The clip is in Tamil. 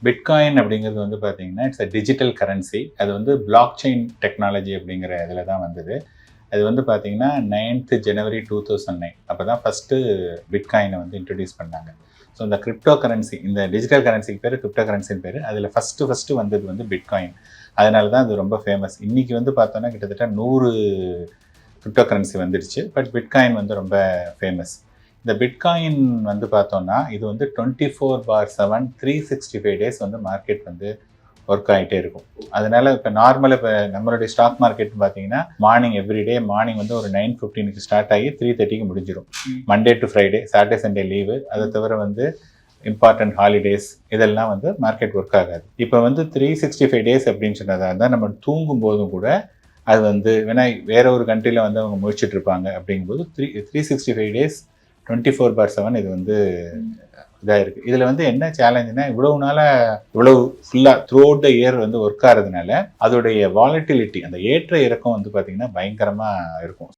பிட்காயின் அப்படிங்கிறது வந்து பார்த்தீங்கன்னா, இட்ஸ் அ டிஜிட்டல் கரன்சி. அது வந்து பிளாக் செயின் டெக்னாலஜி அப்படிங்கிற இதில தான் வந்தது. அது வந்து பார்த்தீங்கன்னா, 9th ஜனவரி 2009 அப்ப தான் ஃபர்ஸ்ட்டு பிட்காயின வந்து இன்ட்ரோடியூஸ் பண்ணாங்க. ஸோ இந்த கிரிப்டோ கரன்சி, இந்த டிஜிட்டல் கரன்சிக்கு பேரு கிரிப்டோ கரன்சின்னு பேரு. அதில ஃபர்ஸ்ட்டு வந்தது வந்து பிட்காயின். அதனால தான் அது ரொம்ப ஃபேமஸ். இன்னைக்கு வந்து பார்த்தோம்னா, கிட்டத்தட்ட 100 கிரிப்டோ கரன்சி வந்துடுச்சு. பட் பிட்காயின் வந்து ரொம்ப ஃபேமஸ். இந்த பிட்காயின் வந்து பார்த்தோம்னா, இது வந்து 24/7 365 டேஸ் வந்து மார்க்கெட் வந்து ஒர்க் ஆகிட்டே இருக்கும். அதனால இப்போ நார்மலாக இப்போ நம்மளுடைய ஸ்டாக் மார்க்கெட்னு பார்த்தீங்கன்னா, எவ்ரிடே மார்னிங் வந்து ஒரு 9:15க்கு ஸ்டார்ட் ஆகி 3:30க்கு முடிஞ்சிடும். Monday to Friday, Saturday Sunday leave. அதை தவிர வந்து இம்பார்ட்டன்ட் ஹாலிடேஸ் இதெல்லாம் வந்து மார்க்கெட் ஒர்க் ஆகாது. இப்போ வந்து 365 டேஸ் அப்படின்னு சொன்னதாக இருந்தால், நம்ம தூங்கும் போதும் கூட அது வந்து வேற ஒரு கண்ட்ரியில் வந்து அவங்க முழிச்சிட்டு இருப்பாங்க. அப்படிங்கும்போது 365 டேஸ் 24/7 இது வந்து இதாக இருக்குது. இதில் வந்து என்ன சேலஞ்சுனா, இவ்வளவு ஃபுல்லாக த்ரூ அவுட் த இயர் வந்து ஒர்க் ஆகிறதுனால அதோடைய வாலட்டிலிட்டி, அந்த ஏற்ற இறக்கம் வந்து பார்த்தீங்கன்னா பயங்கரமாக இருக்கும்.